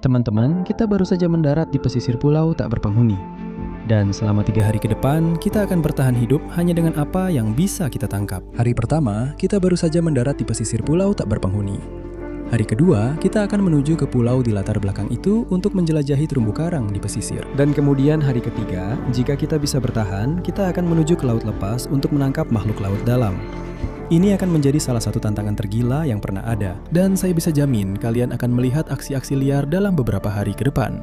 Teman-teman, kita baru saja mendarat di pesisir pulau tak berpenghuni. Dan selama 3 hari ke depan, kita akan bertahan hidup hanya dengan apa yang bisa kita tangkap. Hari pertama, kita baru saja mendarat di pesisir pulau tak berpenghuni. Hari kedua, kita akan menuju ke pulau di latar belakang itu untuk menjelajahi terumbu karang di pesisir. Dan kemudian hari ketiga, jika kita bisa bertahan, kita akan menuju ke laut lepas untuk menangkap makhluk laut dalam. Ini akan menjadi salah satu tantangan tergila yang pernah ada. Dan saya bisa jamin kalian akan melihat aksi-aksi liar dalam beberapa hari ke depan.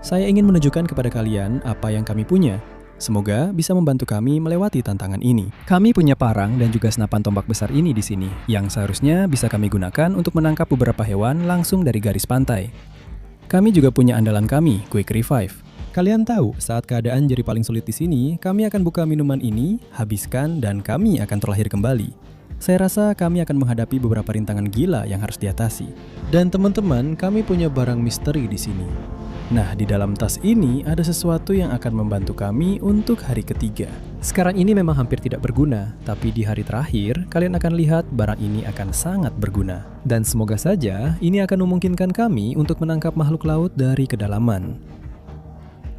Saya ingin menunjukkan kepada kalian apa yang kami punya. Semoga bisa membantu kami melewati tantangan ini. Kami punya parang dan juga senapan tombak besar ini di sini, yang seharusnya bisa kami gunakan untuk menangkap beberapa hewan langsung dari garis pantai. Kami juga punya andalan kami, Quick Revive. Kalian tahu, saat keadaan jadi paling sulit di sini, kami akan buka minuman ini, habiskan, dan kami akan terlahir kembali. Saya rasa kami akan menghadapi beberapa rintangan gila yang harus diatasi. Dan teman-teman, kami punya barang misteri di sini. Nah, di dalam tas ini ada sesuatu yang akan membantu kami untuk hari ketiga. Sekarang ini memang hampir tidak berguna, tapi di hari terakhir, kalian akan lihat barang ini akan sangat berguna. Dan semoga saja, ini akan memungkinkan kami untuk menangkap makhluk laut dari kedalaman.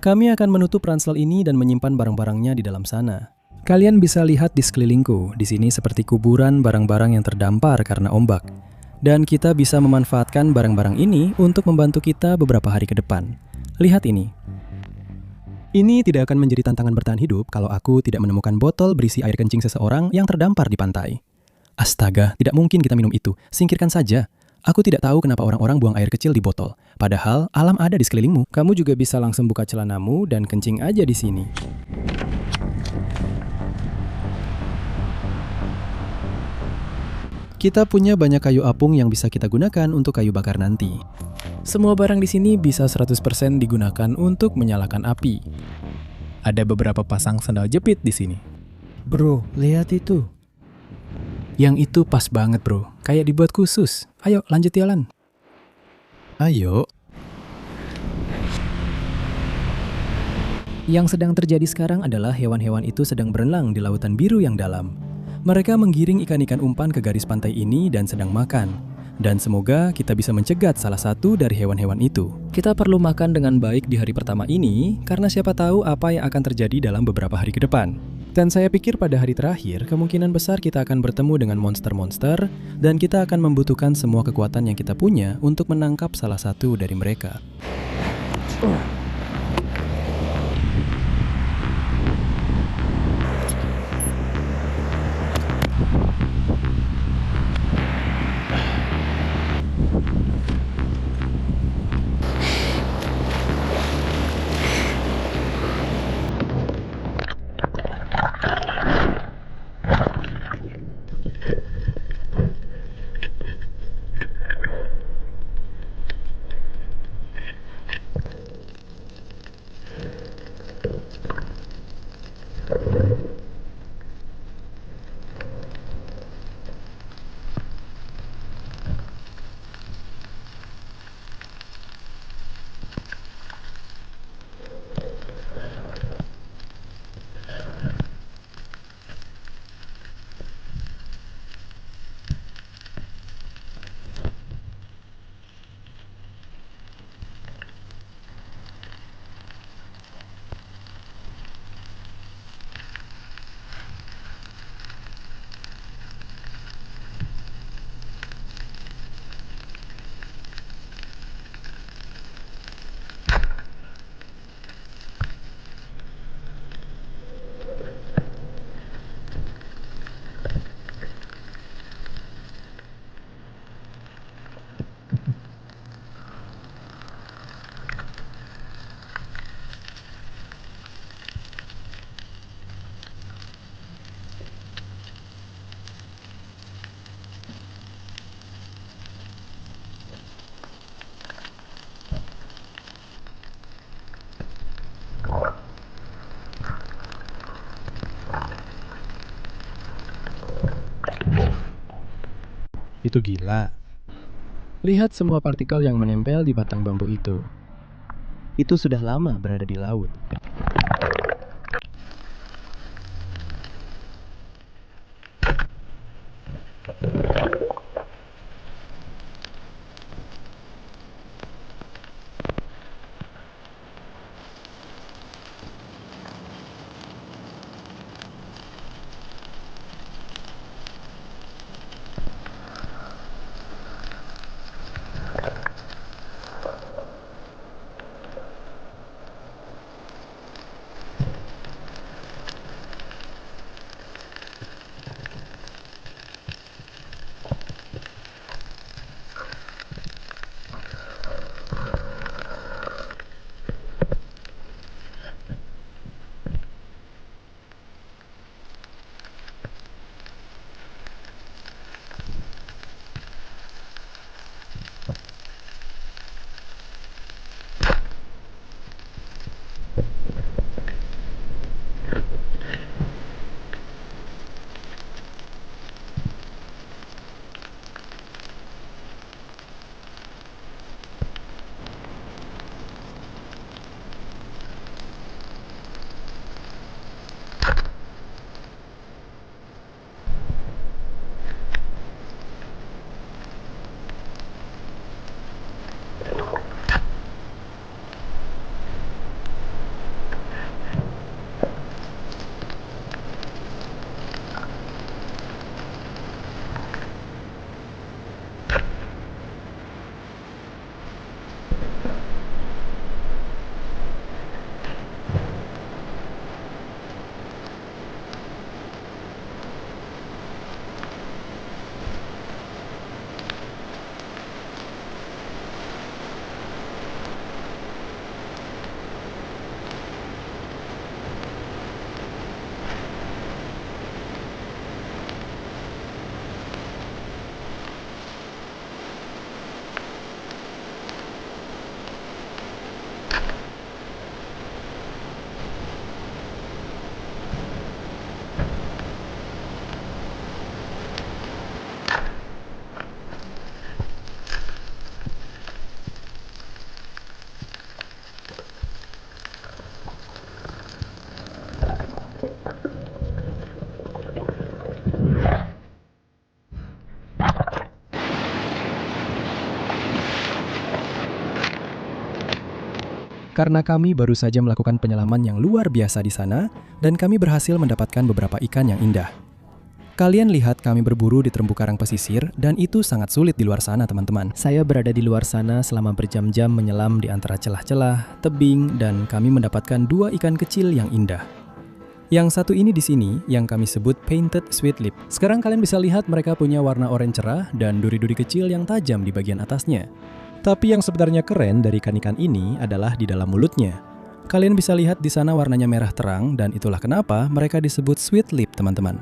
Kami akan menutup ransel ini dan menyimpan barang-barangnya di dalam sana. Kalian bisa lihat di sekelilingku, di sini seperti kuburan barang-barang yang terdampar karena ombak. Dan kita bisa memanfaatkan barang-barang ini untuk membantu kita beberapa hari ke depan. Lihat ini. Ini tidak akan menjadi tantangan bertahan hidup kalau aku tidak menemukan botol berisi air kencing seseorang yang terdampar di pantai. Astaga, tidak mungkin kita minum itu. Singkirkan saja. Aku tidak tahu kenapa orang-orang buang air kecil di botol. Padahal alam ada di sekelilingmu. Kamu juga bisa langsung buka celanamu dan kencing aja di sini. Kita punya banyak kayu apung yang bisa kita gunakan untuk kayu bakar nanti. Semua barang di sini bisa 100% digunakan untuk menyalakan api. Ada beberapa pasang sandal jepit di sini. Bro, lihat itu. Yang itu pas banget bro, kayak dibuat khusus. Ayo lanjut jalan. Ayo. Yang sedang terjadi sekarang adalah hewan-hewan itu sedang berenang di lautan biru yang dalam. Mereka menggiring ikan-ikan umpan ke garis pantai ini dan sedang makan. Dan semoga kita bisa mencegat salah satu dari hewan-hewan itu. Kita perlu makan dengan baik di hari pertama ini, karena siapa tahu apa yang akan terjadi dalam beberapa hari ke depan. Dan saya pikir pada hari terakhir, kemungkinan besar kita akan bertemu dengan monster-monster, dan kita akan membutuhkan semua kekuatan yang kita punya untuk menangkap salah satu dari mereka. Itu gila. Lihat semua partikel yang menempel di batang bambu itu. Itu sudah lama berada di laut. Karena kami baru saja melakukan penyelaman yang luar biasa di sana, dan kami berhasil mendapatkan beberapa ikan yang indah. Kalian lihat kami berburu di terumbu karang pesisir, dan itu sangat sulit di luar sana, teman-teman. Saya berada di luar sana selama berjam-jam menyelam di antara celah-celah, tebing, dan kami mendapatkan 2 ikan kecil yang indah. Yang satu ini di sini, yang kami sebut painted sweet lip. Sekarang kalian bisa lihat mereka punya warna oranye cerah dan duri-duri kecil yang tajam di bagian atasnya. Tapi yang sebenarnya keren dari ikan-ikan ini adalah di dalam mulutnya. Kalian bisa lihat di sana warnanya merah terang, dan itulah kenapa mereka disebut sweet lip, teman-teman.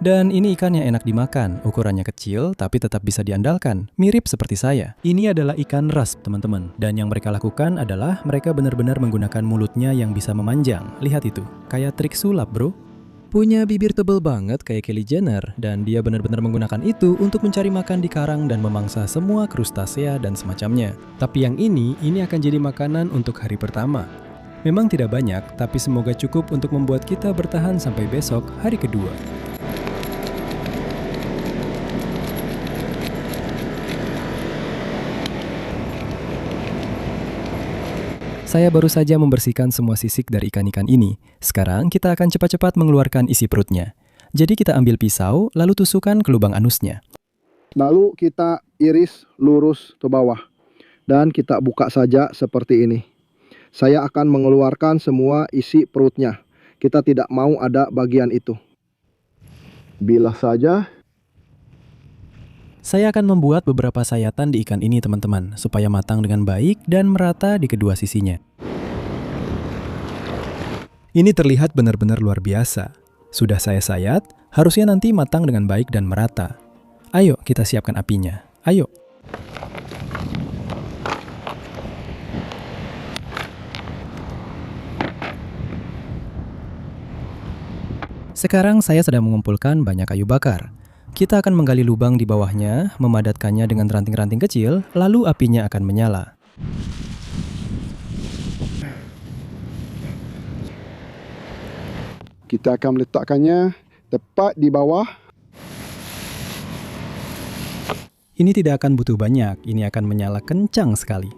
Dan ini ikan yang enak dimakan, ukurannya kecil tapi tetap bisa diandalkan, mirip seperti saya. Ini adalah ikan rasp, teman-teman. Dan yang mereka lakukan adalah mereka benar-benar menggunakan mulutnya yang bisa memanjang. Lihat itu, kayak trik sulap, bro. Punya bibir tebal banget kayak Kylie Jenner, dan dia benar-benar menggunakan itu untuk mencari makan di karang dan memangsa semua krustasea dan semacamnya. Tapi yang ini akan jadi makanan untuk hari pertama. Memang tidak banyak, tapi semoga cukup untuk membuat kita bertahan sampai besok, hari kedua. Saya baru saja membersihkan semua sisik dari ikan-ikan ini. Sekarang kita akan cepat-cepat mengeluarkan isi perutnya. Jadi kita ambil pisau, lalu tusukkan ke lubang anusnya. Lalu kita iris lurus ke bawah. Dan kita buka saja seperti ini. Saya akan mengeluarkan semua isi perutnya. Kita tidak mau ada bagian itu. Bilah saja. Saya akan membuat beberapa sayatan di ikan ini, teman-teman, supaya matang dengan baik dan merata di kedua sisinya. Ini terlihat benar-benar luar biasa. Sudah saya sayat, harusnya nanti matang dengan baik dan merata. Ayo kita siapkan apinya. Ayo. Sekarang saya sedang mengumpulkan banyak kayu bakar. Kita akan menggali lubang di bawahnya, memadatkannya dengan ranting-ranting kecil, lalu apinya akan menyala. Kita akan meletakkannya tepat di bawah. Ini tidak akan butuh banyak, ini akan menyala kencang sekali.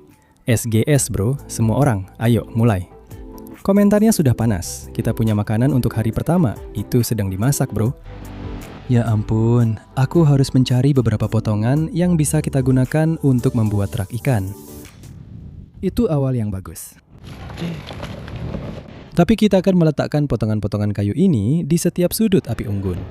SGS bro, semua orang, ayo mulai. Komentarnya sudah panas, kita punya makanan untuk hari pertama, itu sedang dimasak bro. Ya ampun, aku harus mencari beberapa potongan yang bisa kita gunakan untuk membuat rak ikan. Itu awal yang bagus. Tapi kita akan meletakkan potongan-potongan kayu ini di setiap sudut api unggun.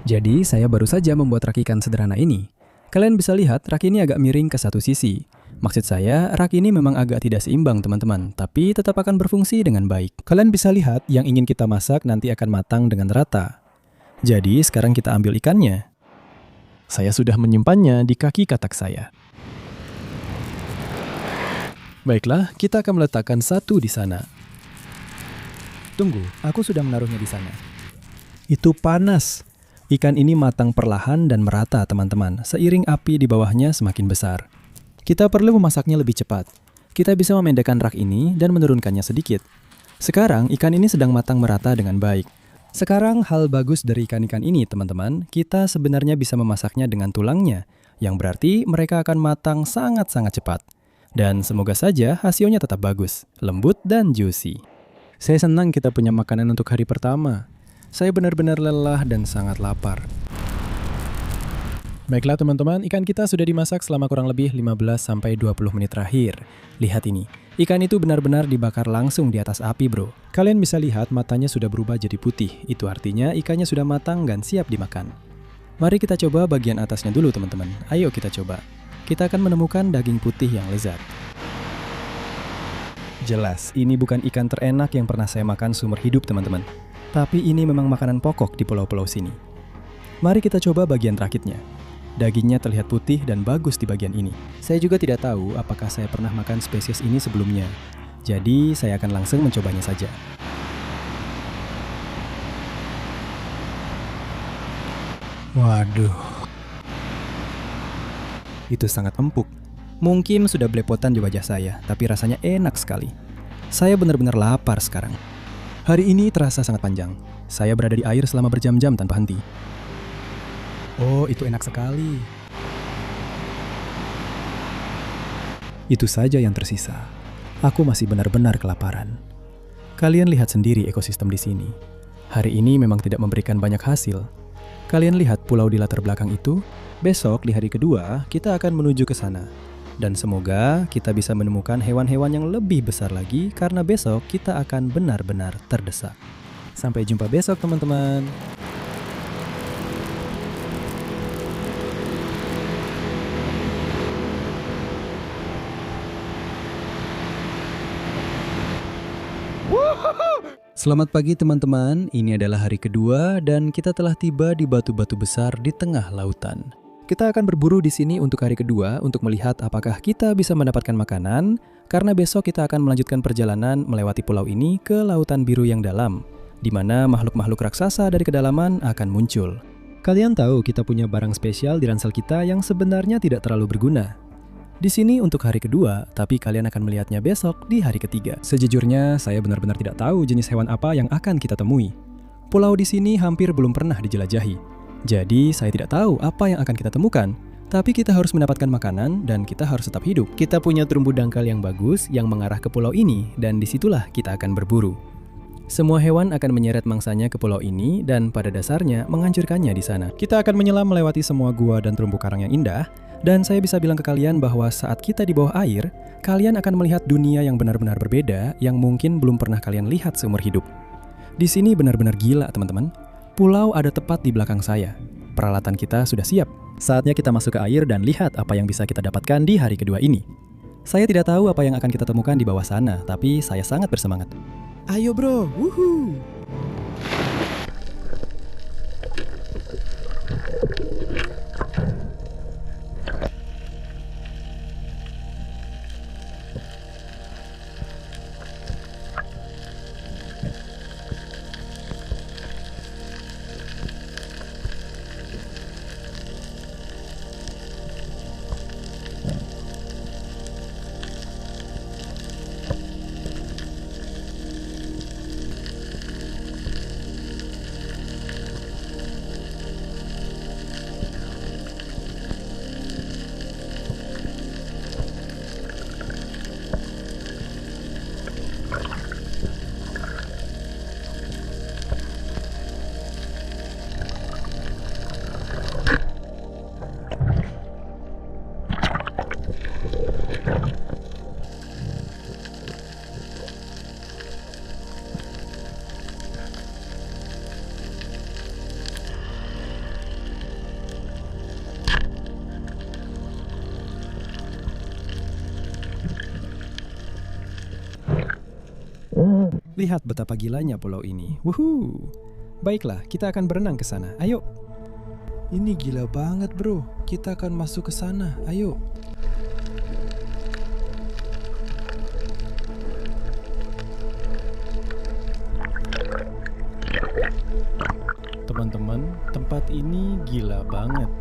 Jadi, saya baru saja membuat rak ikan sederhana ini. Kalian bisa lihat rak ini agak miring ke satu sisi. Maksud saya, rak ini memang agak tidak seimbang teman-teman, tapi tetap akan berfungsi dengan baik. Kalian bisa lihat yang ingin kita masak nanti akan matang dengan rata. Jadi sekarang kita ambil ikannya. Saya sudah menyimpannya di kaki katak saya. Baiklah, kita akan meletakkan satu di sana. Tunggu, aku sudah menaruhnya di sana. Itu panas. Ikan ini matang perlahan dan merata, teman-teman, seiring api di bawahnya semakin besar. Kita perlu memasaknya lebih cepat. Kita bisa memendekkan rak ini dan menurunkannya sedikit. Sekarang, ikan ini sedang matang merata dengan baik. Sekarang, hal bagus dari ikan-ikan ini, teman-teman, kita sebenarnya bisa memasaknya dengan tulangnya, yang berarti mereka akan matang sangat-sangat cepat. Dan semoga saja hasilnya tetap bagus, lembut dan juicy. Saya senang kita punya makanan untuk hari pertama. Saya benar-benar lelah dan sangat lapar. Baiklah teman-teman, ikan kita sudah dimasak selama kurang lebih 15-20 menit terakhir. Lihat ini, ikan itu benar-benar dibakar langsung di atas api bro. Kalian bisa lihat matanya sudah berubah jadi putih, itu artinya ikannya sudah matang dan siap dimakan. Mari kita coba bagian atasnya dulu teman-teman, ayo kita coba. Kita akan menemukan daging putih yang lezat. Jelas, ini bukan ikan terenak yang pernah saya makan seumur hidup teman-teman. Tapi ini memang makanan pokok di pulau-pulau sini. Mari kita coba bagian rakitnya. Dagingnya terlihat putih dan bagus di bagian ini. Saya juga tidak tahu apakah saya pernah makan spesies ini sebelumnya. Jadi saya akan langsung mencobanya saja. Waduh. Itu sangat empuk. Mungkin sudah belepotan di wajah saya, tapi rasanya enak sekali. Saya benar-benar lapar sekarang. Hari ini terasa sangat panjang. Saya berada di air selama berjam-jam tanpa henti. Oh, itu enak sekali. Itu saja yang tersisa. Aku masih benar-benar kelaparan. Kalian lihat sendiri ekosistem di sini. Hari ini memang tidak memberikan banyak hasil. Kalian lihat pulau di latar belakang itu? Besok di hari kedua, kita akan menuju ke sana. Dan semoga kita bisa menemukan hewan-hewan yang lebih besar lagi karena besok kita akan benar-benar terdesak. Sampai jumpa besok teman-teman. Selamat pagi teman-teman, ini adalah hari kedua dan kita telah tiba di batu-batu besar di tengah lautan. Kita akan berburu di sini untuk hari kedua untuk melihat apakah kita bisa mendapatkan makanan, karena besok kita akan melanjutkan perjalanan melewati pulau ini ke lautan biru yang dalam, di mana makhluk-makhluk raksasa dari kedalaman akan muncul. Kalian tahu kita punya barang spesial di ransel kita yang sebenarnya tidak terlalu berguna. Di sini untuk hari kedua, tapi kalian akan melihatnya besok di hari ketiga. Sejujurnya, saya benar-benar tidak tahu jenis hewan apa yang akan kita temui. Pulau di sini hampir belum pernah dijelajahi. Jadi, saya tidak tahu apa yang akan kita temukan, tapi kita harus mendapatkan makanan dan kita harus tetap hidup. Kita punya terumbu dangkal yang bagus yang mengarah ke pulau ini dan disitulah kita akan berburu. Semua hewan akan menyeret mangsanya ke pulau ini dan pada dasarnya menghancurkannya di sana. Kita akan menyelam melewati semua gua dan terumbu karang yang indah, dan saya bisa bilang ke kalian bahwa saat kita di bawah air, kalian akan melihat dunia yang benar-benar berbeda yang mungkin belum pernah kalian lihat seumur hidup. Di sini benar-benar gila, teman-teman. Pulau ada tepat di belakang saya. Peralatan kita sudah siap. Saatnya kita masuk ke air dan lihat apa yang bisa kita dapatkan di hari kedua ini. Saya tidak tahu apa yang akan kita temukan di bawah sana, tapi saya sangat bersemangat. Ayo bro, wuhuu! Lihat betapa gilanya pulau ini. Wuhuu. Baiklah, kita akan berenang ke sana. Ayo. Ini gila banget, bro. Kita akan masuk ke sana. Ayo. Teman-teman, tempat ini gila banget.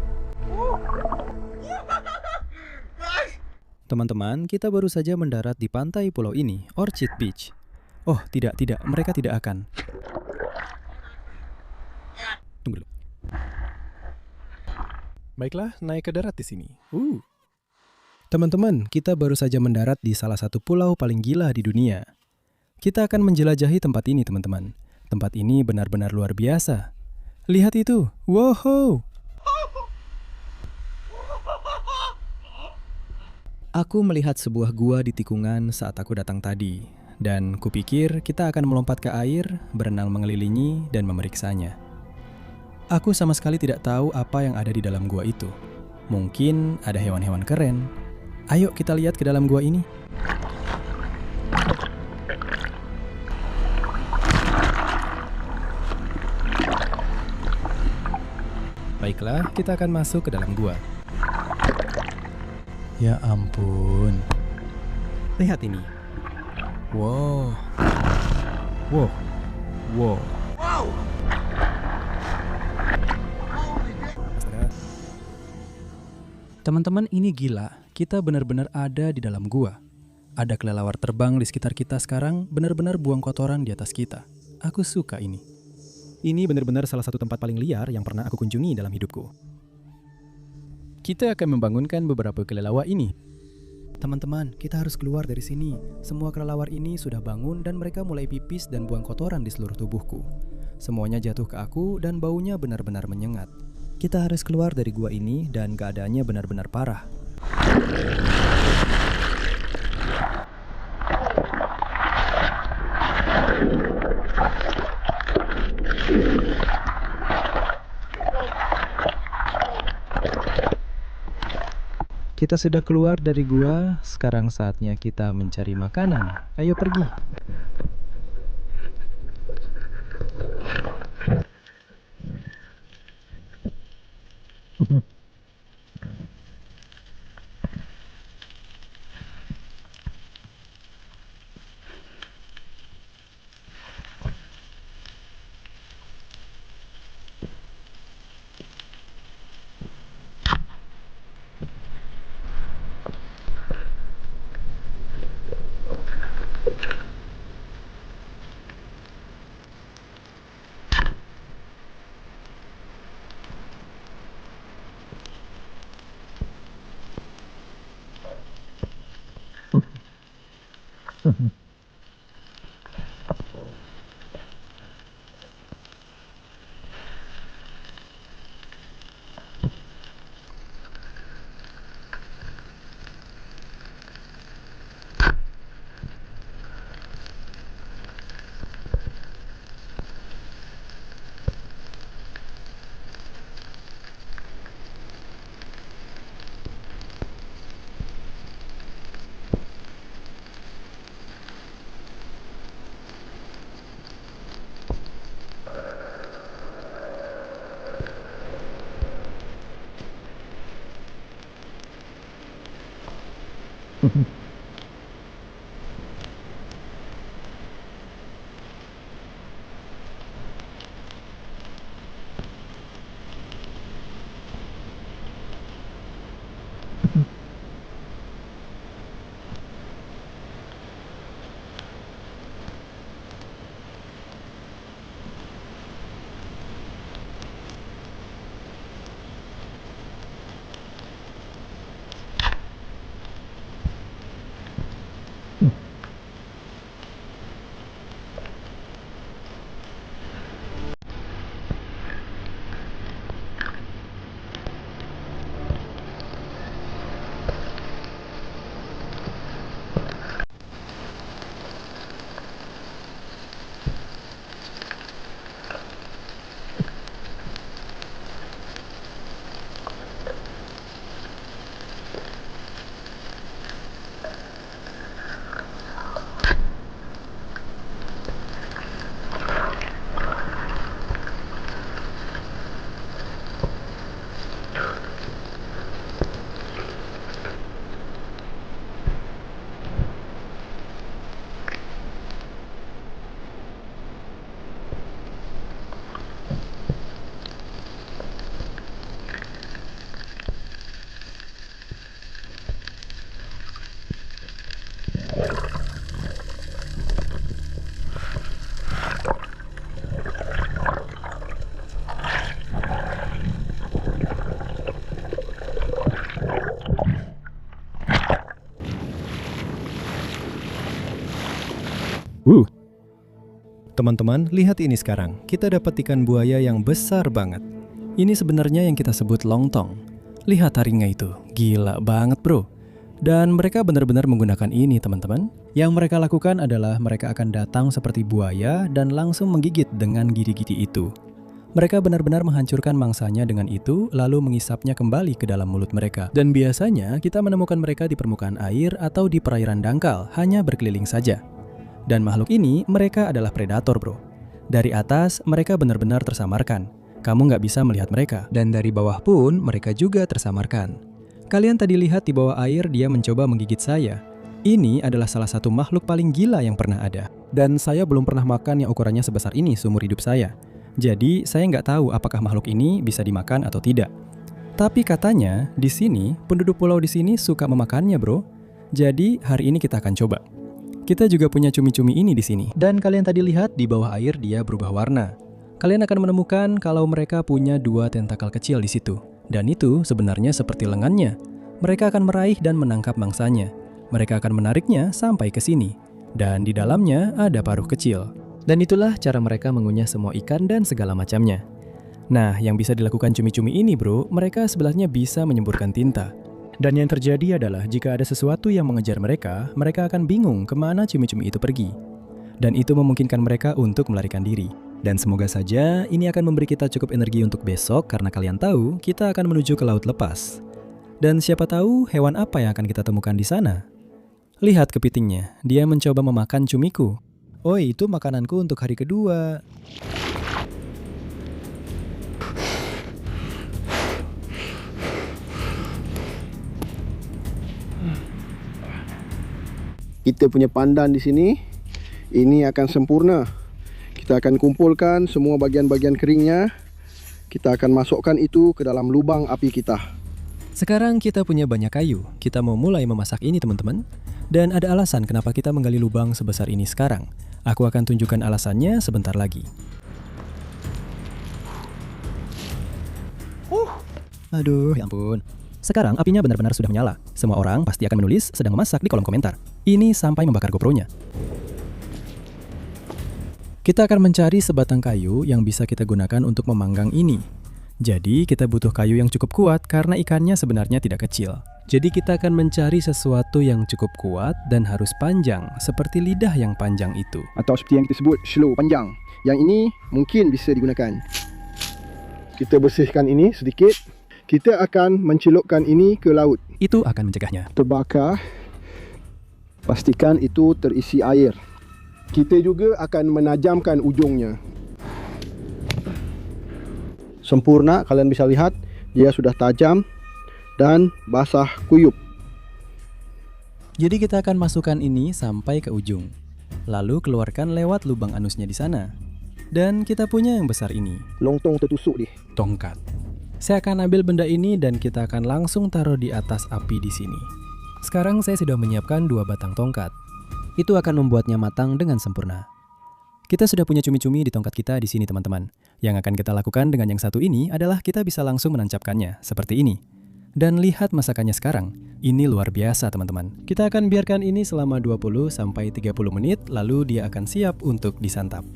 Teman-teman, kita baru saja mendarat di pantai pulau ini, Orchid Beach. Oh, tidak, mereka tidak akan. Tunggu dulu. Baiklah, naik ke darat di sini. Teman-teman, kita baru saja mendarat di salah satu pulau paling gila di dunia. Kita akan menjelajahi tempat ini, teman-teman. Tempat ini benar-benar luar biasa. Lihat itu, wow! Aku melihat sebuah gua di tikungan saat aku datang tadi. Dan kupikir kita akan melompat ke air, berenang mengelilingi, dan memeriksanya. Aku sama sekali tidak tahu apa yang ada di dalam gua itu. Mungkin ada hewan-hewan keren. Ayo kita lihat ke dalam gua ini. Baiklah, kita akan masuk ke dalam gua. Ya ampun. Lihat ini. Wow. Teman-teman, ini gila. Kita benar-benar ada di dalam gua. Ada kelelawar terbang di sekitar kita sekarang, benar-benar buang kotoran di atas kita. Aku suka ini. Ini benar-benar salah satu tempat paling liar yang pernah aku kunjungi dalam hidupku. Kita akan membangunkan beberapa kelelawar ini. Teman-teman, kita harus keluar dari sini. Semua kelelawar ini sudah bangun dan mereka mulai pipis dan buang kotoran di seluruh tubuhku. Semuanya jatuh ke aku dan baunya benar-benar menyengat. Kita harus keluar dari gua ini dan keadaannya benar-benar parah. Kita sudah keluar dari gua, sekarang saatnya kita mencari makanan. Ayo pergi. Teman-teman, lihat ini sekarang. Kita dapat ikan buaya yang besar banget. Ini sebenarnya yang kita sebut lontong. Lihat taringnya itu, gila banget bro. Dan mereka benar-benar menggunakan ini teman-teman. Yang mereka lakukan adalah mereka akan datang seperti buaya dan langsung menggigit dengan gigi-gigi itu. Mereka benar-benar menghancurkan mangsanya dengan itu, lalu mengisapnya kembali ke dalam mulut mereka. Dan biasanya kita menemukan mereka di permukaan air atau di perairan dangkal, hanya berkeliling saja. Dan makhluk ini, mereka adalah predator bro. Dari atas, mereka benar-benar tersamarkan. Kamu nggak bisa melihat mereka. Dan dari bawah pun, mereka juga tersamarkan. Kalian tadi lihat di bawah air, dia mencoba menggigit saya. Ini adalah salah satu makhluk paling gila yang pernah ada. Dan saya belum pernah makan yang ukurannya sebesar ini seumur hidup saya. Jadi, saya nggak tahu apakah makhluk ini bisa dimakan atau tidak. Tapi katanya, di sini, penduduk pulau di sini suka memakannya bro. Jadi, hari ini kita akan coba. Kita juga punya cumi-cumi ini di sini. Dan kalian tadi lihat di bawah air dia berubah warna. kalian akan menemukan kalau mereka punya 2 tentakel kecil di situ. Dan itu sebenarnya seperti lengannya. Mereka akan meraih dan menangkap mangsanya. Mereka akan menariknya sampai ke sini. Dan di dalamnya ada paruh kecil. Dan itulah cara mereka mengunyah semua ikan dan segala macamnya. Nah, yang bisa dilakukan cumi-cumi ini bro, mereka sebenarnya bisa menyemburkan tinta. Dan yang terjadi adalah jika ada sesuatu yang mengejar mereka, mereka akan bingung kemana cumi-cumi itu pergi. Dan itu memungkinkan mereka untuk melarikan diri. Dan semoga saja ini akan memberi kita cukup energi untuk besok karena kalian tahu kita akan menuju ke laut lepas. Dan siapa tahu hewan apa yang akan kita temukan di sana? Lihat kepitingnya, dia mencoba memakan cumiku. Oi, itu makananku untuk hari kedua. Kita punya pandan di sini, ini akan sempurna. Kita akan kumpulkan semua bagian-bagian keringnya. Kita akan masukkan itu ke dalam lubang api kita. Sekarang kita punya banyak kayu. Kita mau mulai memasak ini teman-teman. Dan ada alasan kenapa kita menggali lubang sebesar ini sekarang. Aku akan tunjukkan alasannya sebentar lagi. Aduh, ya ampun. Sekarang apinya benar-benar sudah menyala. Semua orang pasti akan menulis sedang memasak di kolom komentar. Ini sampai membakar GoPro-nya. Kita akan mencari sebatang kayu yang bisa kita gunakan untuk memanggang ini. Jadi kita butuh kayu yang cukup kuat karena ikannya sebenarnya tidak kecil. Jadi kita akan mencari sesuatu yang cukup kuat dan harus panjang, seperti lidah yang panjang itu. Atau seperti yang kita sebut slow panjang. Yang ini mungkin bisa digunakan. Kita bersihkan ini sedikit. Kita akan mencelupkan ini ke laut. Itu akan mencegahnya terbakar. Pastikan itu terisi air. Kita juga akan menajamkan ujungnya. Sempurna, kalian bisa lihat dia sudah tajam dan basah kuyup. Jadi kita akan masukkan ini sampai ke ujung. Lalu keluarkan lewat lubang anusnya di sana. Dan kita punya yang besar ini. Lontong tertusuk deh. Tongkat. Saya akan ambil benda ini dan kita akan langsung taruh di atas api di sini. Sekarang saya sudah menyiapkan 2 batang tongkat. Itu akan membuatnya matang dengan sempurna. Kita sudah punya cumi-cumi di tongkat kita di sini teman-teman. Yang akan kita lakukan dengan yang satu ini adalah kita bisa langsung menancapkannya, seperti ini. Dan lihat masakannya sekarang. Ini luar biasa teman-teman. Kita akan biarkan ini selama 20-30 menit, lalu dia akan siap untuk disantap.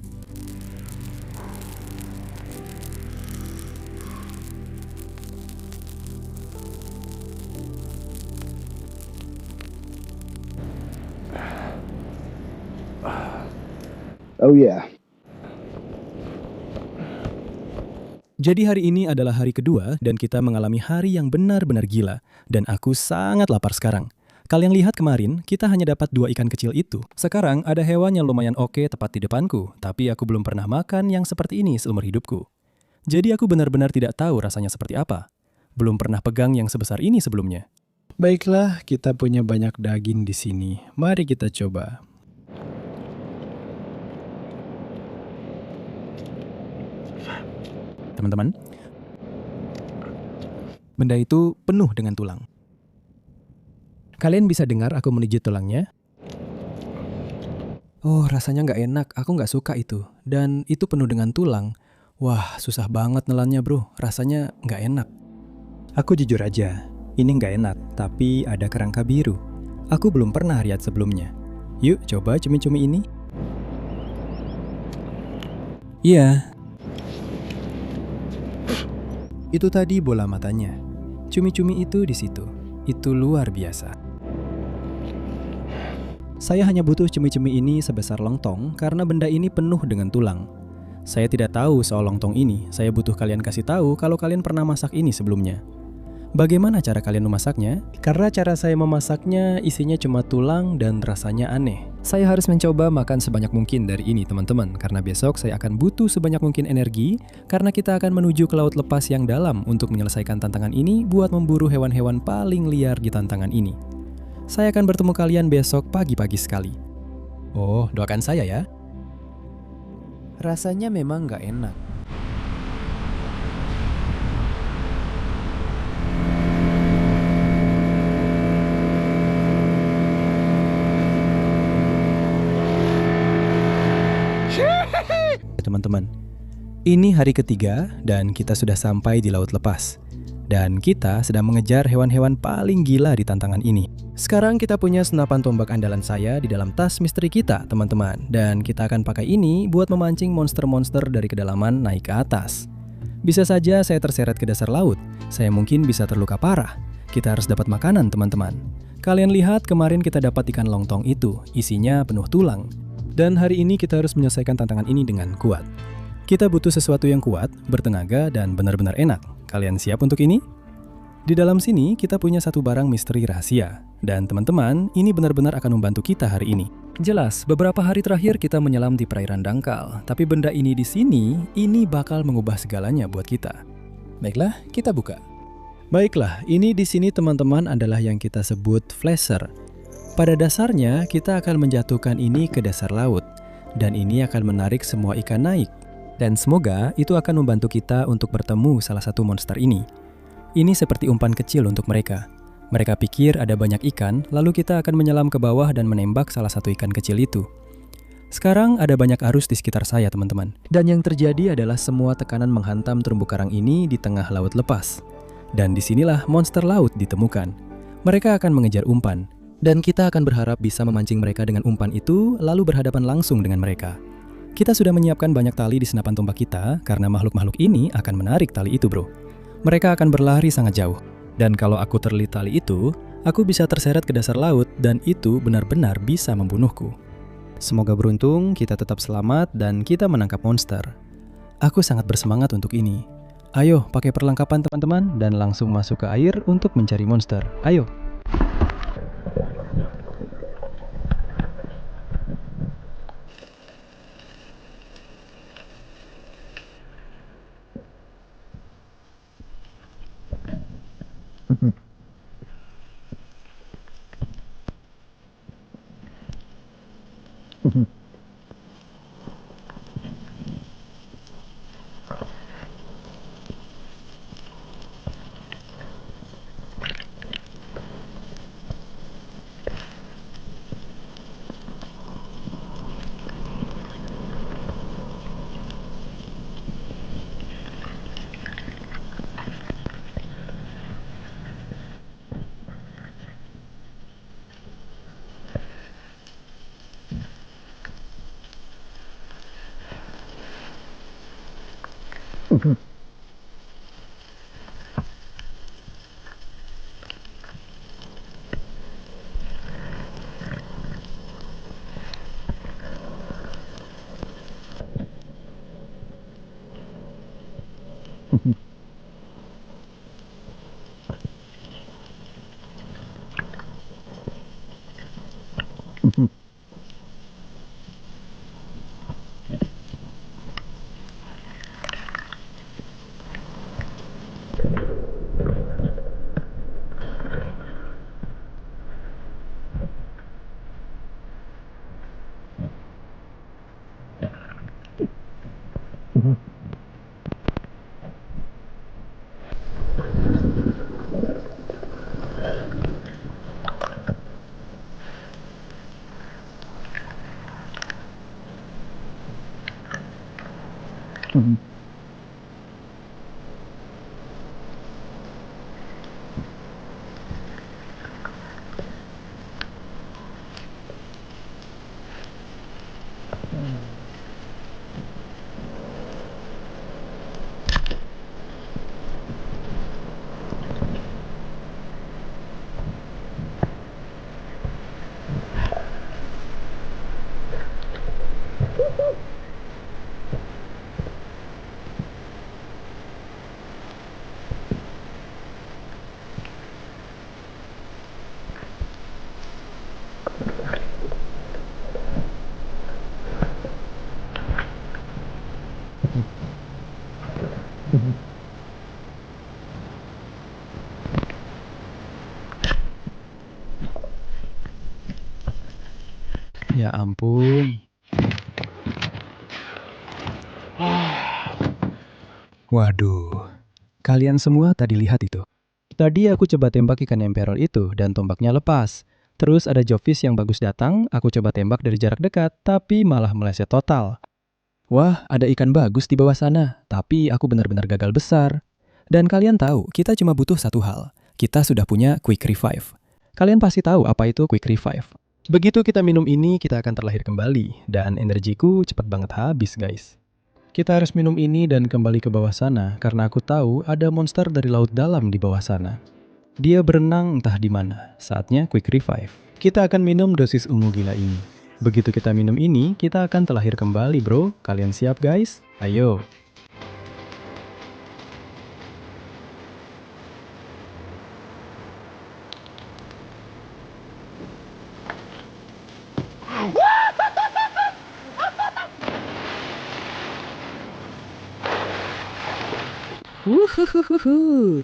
Oh yeah. Jadi hari ini adalah hari kedua dan kita mengalami hari yang benar-benar gila. Dan aku sangat lapar sekarang. Kalian lihat kemarin, kita hanya dapat 2 ikan kecil itu. Sekarang ada hewan yang lumayan oke tepat di depanku, tapi aku belum pernah makan yang seperti ini seumur hidupku. Jadi aku benar-benar tidak tahu rasanya seperti apa. Belum pernah pegang yang sebesar ini sebelumnya. Baiklah, kita punya banyak daging di sini. Mari kita coba. Teman-teman, benda itu penuh dengan tulang. Kalian bisa dengar aku menijit tulangnya? Oh, rasanya nggak enak. Aku nggak suka itu. Dan itu penuh dengan tulang. Wah, susah banget nelannya bro. Rasanya nggak enak. Aku jujur aja, ini nggak enak. Tapi ada kerangka biru. Aku belum pernah lihat sebelumnya. Yuk, coba cumi-cumi ini. Iya. Itu tadi bola matanya. Cumi-cumi itu di situ. Itu luar biasa. Saya hanya butuh cumi-cumi ini sebesar lontong karena benda ini penuh dengan tulang. Saya tidak tahu soal lontong ini. Saya butuh kalian kasih tahu kalau kalian pernah masak ini sebelumnya. Bagaimana cara kalian memasaknya? Karena cara saya memasaknya isinya cuma tulang dan rasanya aneh. Saya harus mencoba makan sebanyak mungkin dari ini teman-teman, karena besok saya akan butuh sebanyak mungkin energi, karena kita akan menuju ke laut lepas yang dalam untuk menyelesaikan tantangan ini buat memburu hewan-hewan paling liar di tantangan ini. Saya akan bertemu kalian besok pagi-pagi sekali. Oh, doakan saya ya. Rasanya memang nggak enak. Teman-teman, Ini hari ketiga dan kita sudah sampai di Laut Lepas. Dan kita sedang mengejar hewan-hewan paling gila di tantangan ini. Sekarang kita punya senapan tombak andalan saya di dalam tas misteri kita, teman-teman. Dan kita akan pakai ini buat memancing monster-monster dari kedalaman naik ke atas. Bisa saja saya terseret ke dasar laut. Saya mungkin bisa terluka parah. Kita harus dapat makanan, teman-teman. Kalian lihat kemarin kita dapat ikan lontong itu, isinya penuh tulang. Dan hari ini kita harus menyelesaikan tantangan ini dengan kuat. Kita butuh sesuatu yang kuat, bertenaga, dan benar-benar enak. Kalian siap untuk ini? Di dalam sini kita punya satu barang misteri rahasia. Dan teman-teman, ini benar-benar akan membantu kita hari ini. Jelas, beberapa hari terakhir kita menyelam di perairan dangkal. Tapi benda ini di sini, ini bakal mengubah segalanya buat kita. Baiklah, kita buka. Baiklah, ini di sini teman-teman adalah yang kita sebut flasher. Pada dasarnya, kita akan menjatuhkan ini ke dasar laut. Dan ini akan menarik semua ikan naik. Dan semoga itu akan membantu kita untuk bertemu salah satu monster ini. Ini seperti umpan kecil untuk mereka. Mereka pikir ada banyak ikan, lalu kita akan menyelam ke bawah dan menembak salah satu ikan kecil itu. Sekarang ada banyak arus di sekitar saya, teman-teman. Dan yang terjadi adalah semua tekanan menghantam terumbu karang ini di tengah laut lepas. Dan disinilah monster laut ditemukan. Mereka akan mengejar umpan. Dan kita akan berharap bisa memancing mereka dengan umpan itu, lalu berhadapan langsung dengan mereka. Kita sudah menyiapkan banyak tali di senapan tombak kita karena makhluk-makhluk ini akan menarik tali itu, bro. Mereka akan berlari sangat jauh. Dan kalau aku terlilit tali itu, aku bisa terseret ke dasar laut dan itu benar-benar bisa membunuhku. Semoga beruntung, kita tetap selamat dan kita menangkap monster. Aku sangat bersemangat untuk ini. Ayo, pakai perlengkapan teman-teman dan langsung masuk ke air untuk mencari monster. Ayo. Ya ampun. Waduh. Kalian semua tadi lihat itu. Tadi aku coba tembak ikan emperor itu dan tombaknya lepas. Terus ada jobfish yang bagus datang, aku coba tembak dari jarak dekat, tapi malah meleset total. Wah, ada ikan bagus di bawah sana, tapi aku benar-benar gagal besar. Dan kalian tahu, kita cuma butuh satu hal. Kita sudah punya Quick Revive. Kalian pasti tahu apa itu Quick Revive. Begitu kita minum ini, kita akan terlahir kembali. Dan energiku cepat banget habis, guys. Kita harus minum ini dan kembali ke bawah sana, karena aku tahu ada monster dari laut dalam di bawah sana. Dia berenang entah di mana. Saatnya Quick Revive. Kita akan minum dosis ungu gila ini. Begitu kita minum ini, kita akan terlahir kembali, bro. Kalian siap, guys? Ayo. Wuhuhuhuhu.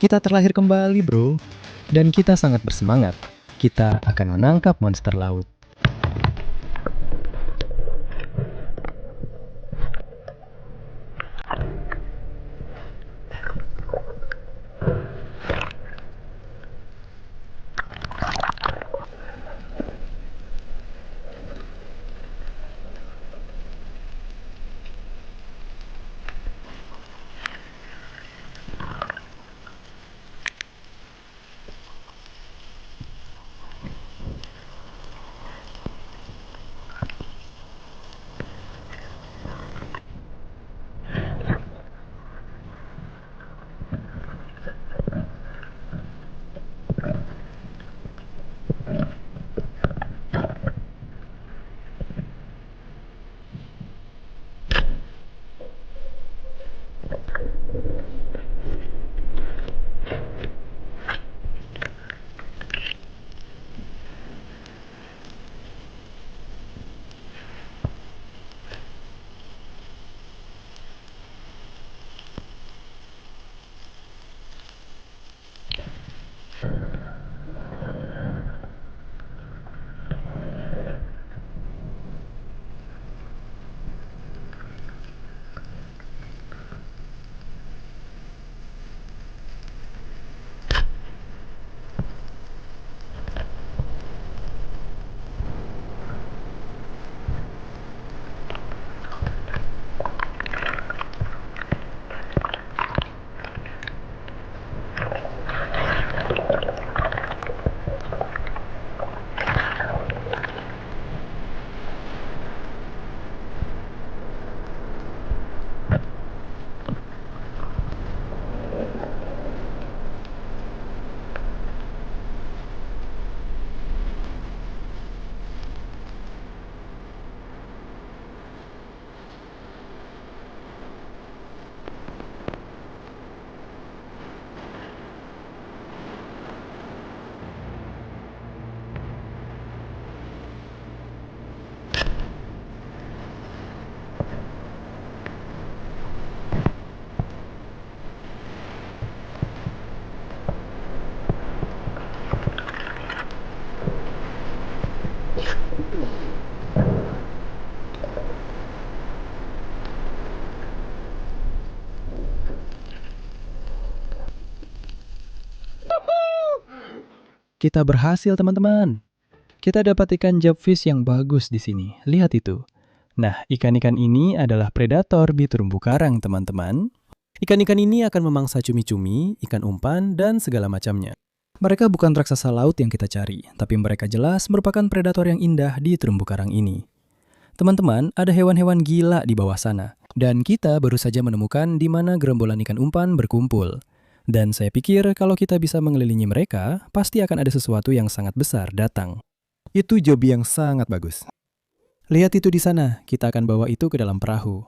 Kita terlahir kembali, bro. Dan kita sangat bersemangat. Kita akan menangkap monster laut. Kita berhasil, teman-teman. Kita dapat ikan jobfish yang bagus di sini. Lihat itu. Nah, ikan-ikan ini adalah predator di terumbu karang, teman-teman. Ikan-ikan ini akan memangsa cumi-cumi, ikan umpan, dan segala macamnya. Mereka bukan raksasa laut yang kita cari, tapi mereka jelas merupakan predator yang indah di terumbu karang ini. Teman-teman, ada hewan-hewan gila di bawah sana. Dan kita baru saja menemukan di mana gerombolan ikan umpan berkumpul. Dan saya pikir kalau kita bisa mengelilingi mereka, pasti akan ada sesuatu yang sangat besar datang. Itu Joby yang sangat bagus. Lihat itu di sana, kita akan bawa itu ke dalam perahu.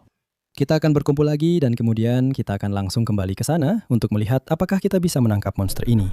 Kita akan berkumpul lagi dan kemudian kita akan langsung kembali ke sana untuk melihat apakah kita bisa menangkap monster ini.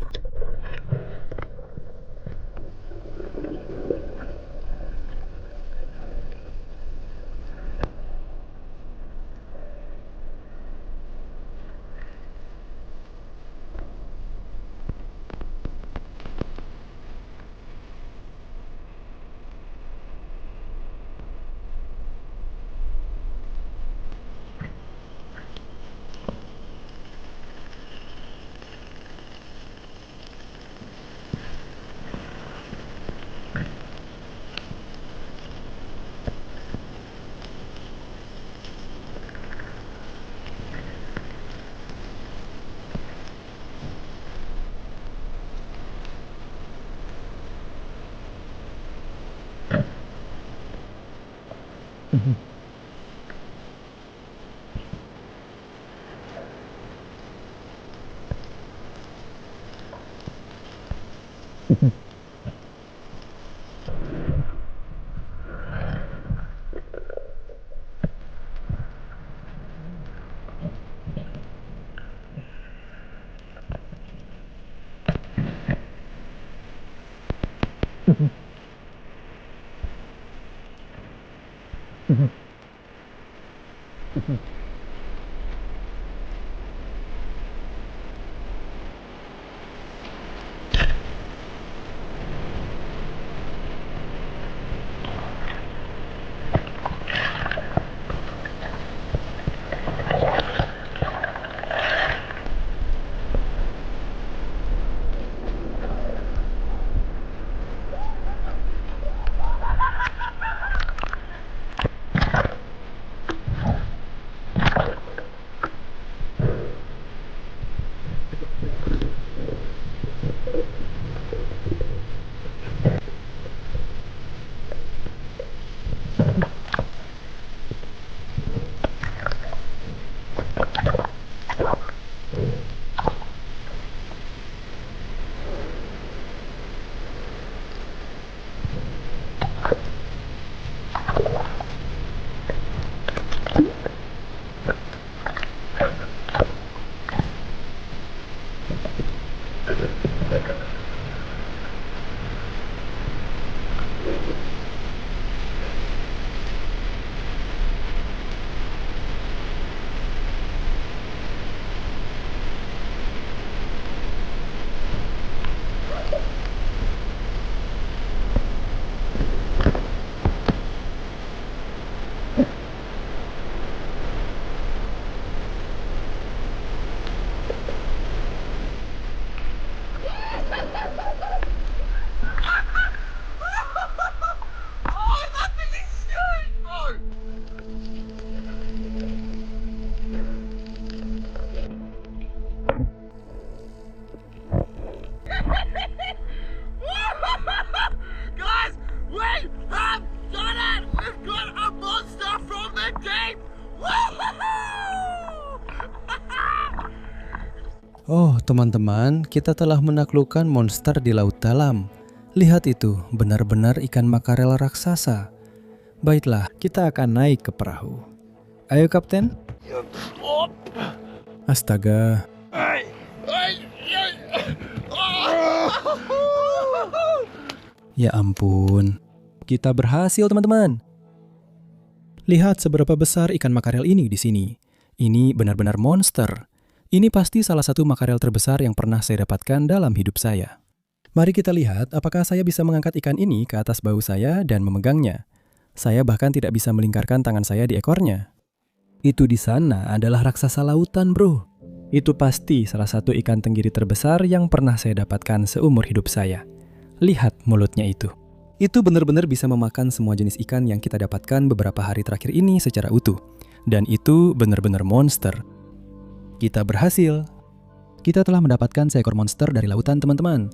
Guys, we have done it! We've got a monster from the deep! Oh, teman-teman, kita telah menaklukkan monster di laut dalam. Lihat itu, benar-benar ikan makarel raksasa. Baiklah, kita akan naik ke perahu. Ayo, Kapten. Astaga. Ya ampun. Kita berhasil, teman-teman. Lihat seberapa besar ikan makarel ini di sini. Ini benar-benar monster. Ini pasti salah satu makarel terbesar yang pernah saya dapatkan dalam hidup saya. Mari kita lihat apakah saya bisa mengangkat ikan ini ke atas bahu saya dan memegangnya. Saya bahkan tidak bisa melingkarkan tangan saya di ekornya. Itu di sana adalah raksasa lautan, bro. Itu pasti salah satu ikan tenggiri terbesar yang pernah saya dapatkan seumur hidup saya. Lihat mulutnya itu. Itu benar-benar bisa memakan semua jenis ikan yang kita dapatkan beberapa hari terakhir ini secara utuh. Dan itu benar-benar monster. Kita berhasil. Kita telah mendapatkan seekor monster dari lautan, teman-teman.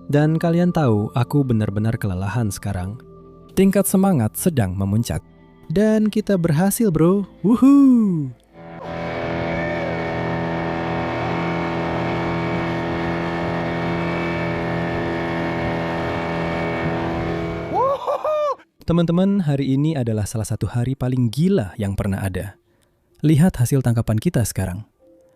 Dan kalian tahu, aku benar-benar kelelahan sekarang. Tingkat semangat sedang memuncak. Dan kita berhasil, bro. Wuhuu! Teman-teman, hari ini adalah salah satu hari paling gila yang pernah ada. Lihat hasil tangkapan kita sekarang.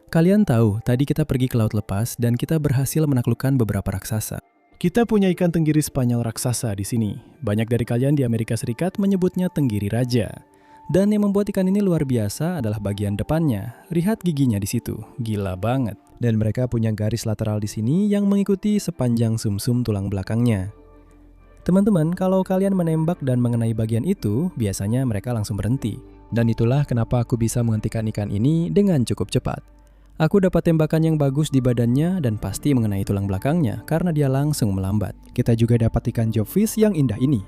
Kalian tahu, tadi kita pergi ke laut lepas dan kita berhasil menaklukkan beberapa raksasa. Kita punya ikan tenggiri Spanyol raksasa di sini. Banyak dari kalian di Amerika Serikat menyebutnya tenggiri raja. Dan yang membuat ikan ini luar biasa adalah bagian depannya. Lihat giginya di situ, gila banget. Dan mereka punya garis lateral di sini yang mengikuti sepanjang sumsum tulang belakangnya. Teman-teman, kalau kalian menembak dan mengenai bagian itu, biasanya mereka langsung berhenti. Dan itulah kenapa aku bisa menghentikan ikan ini dengan cukup cepat. Aku dapat tembakan yang bagus di badannya dan pasti mengenai tulang belakangnya karena dia langsung melambat. Kita juga dapat ikan jobfish yang indah ini.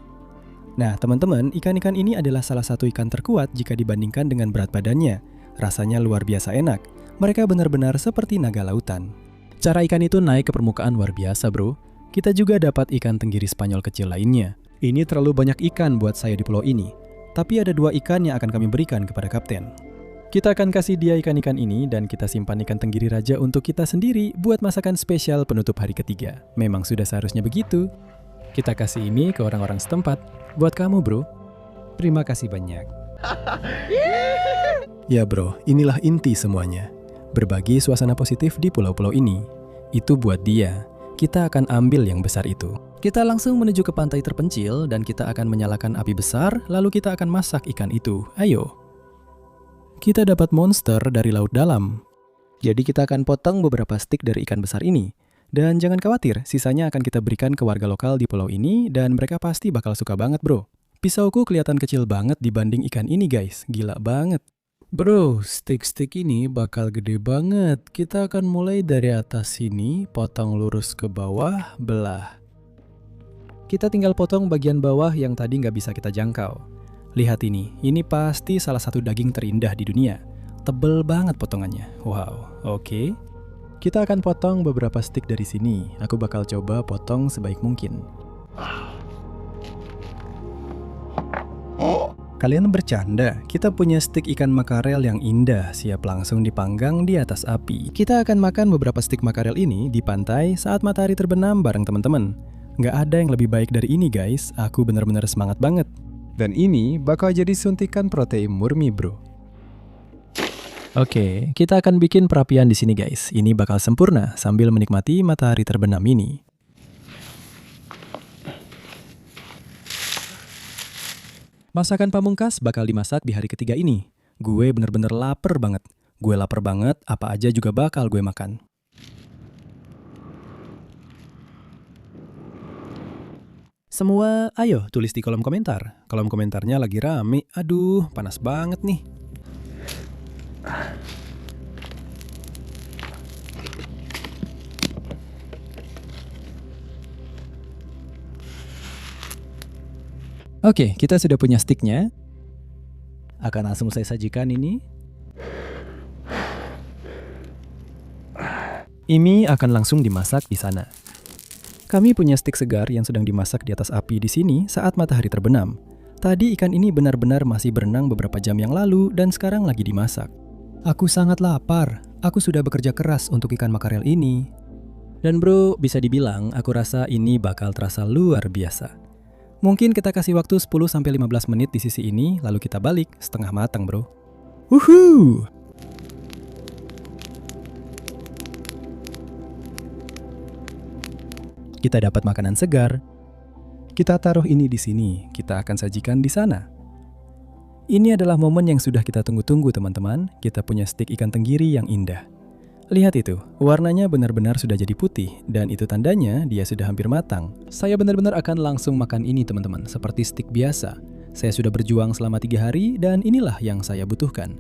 Nah, teman-teman, ikan-ikan ini adalah salah satu ikan terkuat jika dibandingkan dengan berat badannya. Rasanya luar biasa enak. Mereka benar-benar seperti naga lautan. Cara ikan itu naik ke permukaan luar biasa, bro. Kita juga dapat ikan tenggiri Spanyol kecil lainnya. Ini terlalu banyak ikan buat saya di pulau ini. Tapi ada 2 ikan yang akan kami berikan kepada kapten. Kita akan kasih dia ikan-ikan ini dan kita simpan ikan tenggiri raja untuk kita sendiri buat masakan spesial penutup hari ketiga. Memang sudah seharusnya begitu. Kita kasih ini ke orang-orang setempat. Buat kamu, bro. Terima kasih banyak. Ya bro, inilah inti semuanya. Berbagi suasana positif di pulau-pulau ini. Itu buat dia. Kita akan ambil yang besar itu. Kita langsung menuju ke pantai terpencil dan kita akan menyalakan api besar, lalu kita akan masak ikan itu. Ayo. Kita dapat monster dari laut dalam. Jadi kita akan potong beberapa stik dari ikan besar ini. Dan jangan khawatir, sisanya akan kita berikan ke warga lokal di pulau ini dan mereka pasti bakal suka banget, bro. Pisauku kelihatan kecil banget dibanding ikan ini, guys. Gila banget. Bro, stik-stik ini bakal gede banget. Kita akan mulai dari atas sini, potong lurus ke bawah, belah. Kita tinggal potong bagian bawah yang tadi nggak bisa kita jangkau. Lihat ini pasti salah satu daging terindah di dunia. Tebel banget potongannya. Wow, oke. Kita akan potong beberapa stik dari sini. Aku bakal coba potong sebaik mungkin. Kalian bercanda, kita punya stik ikan makarel yang indah, siap langsung dipanggang di atas api. Kita akan makan beberapa stik makarel ini di pantai saat matahari terbenam bareng teman-teman. Nggak ada yang lebih baik dari ini, guys. Aku benar-benar semangat banget. Dan ini bakal jadi suntikan protein murni, bro. Oke, kita akan bikin perapian di sini, guys. Ini bakal sempurna sambil menikmati matahari terbenam ini. Masakan pamungkas bakal dimasak di hari ketiga ini. Gue bener-bener lapar banget. Gue lapar banget, apa aja juga bakal gue makan. Semua, ayo tulis di kolom komentar. Kolom komentarnya lagi rame. Aduh, panas banget nih. Oke, kita sudah punya stiknya. Akan langsung saya sajikan ini. Ini akan langsung dimasak di sana. Kami punya stik segar yang sedang dimasak di atas api di sini saat matahari terbenam. Tadi ikan ini benar-benar masih berenang beberapa jam yang lalu dan sekarang lagi dimasak. Aku sangat lapar. Aku sudah bekerja keras untuk ikan makarel ini. Dan bro, bisa dibilang aku rasa ini bakal terasa luar biasa. Mungkin kita kasih waktu 10-15 menit di sisi ini, lalu kita balik setengah matang, bro. Wuhuu! Kita dapat makanan segar. Kita taruh ini di sini, kita akan sajikan di sana. Ini adalah momen yang sudah kita tunggu-tunggu, teman-teman. Kita punya stik ikan tenggiri yang indah. Lihat itu, warnanya benar-benar sudah jadi putih, dan itu tandanya dia sudah hampir matang. Saya benar-benar akan langsung makan ini, teman-teman, seperti stik biasa. Saya sudah berjuang selama 3 hari, dan inilah yang saya butuhkan.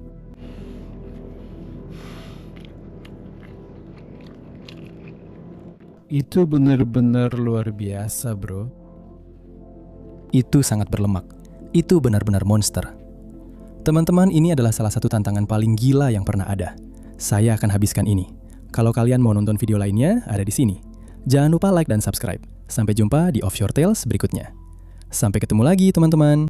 Itu benar-benar luar biasa, bro. Itu sangat berlemak. Itu benar-benar monster. Teman-teman, ini adalah salah satu tantangan paling gila yang pernah ada. Saya akan habiskan ini. Kalau kalian mau nonton video lainnya, ada di sini. Jangan lupa like dan subscribe. Sampai jumpa di Offshore Tales berikutnya. Sampai ketemu lagi, teman-teman.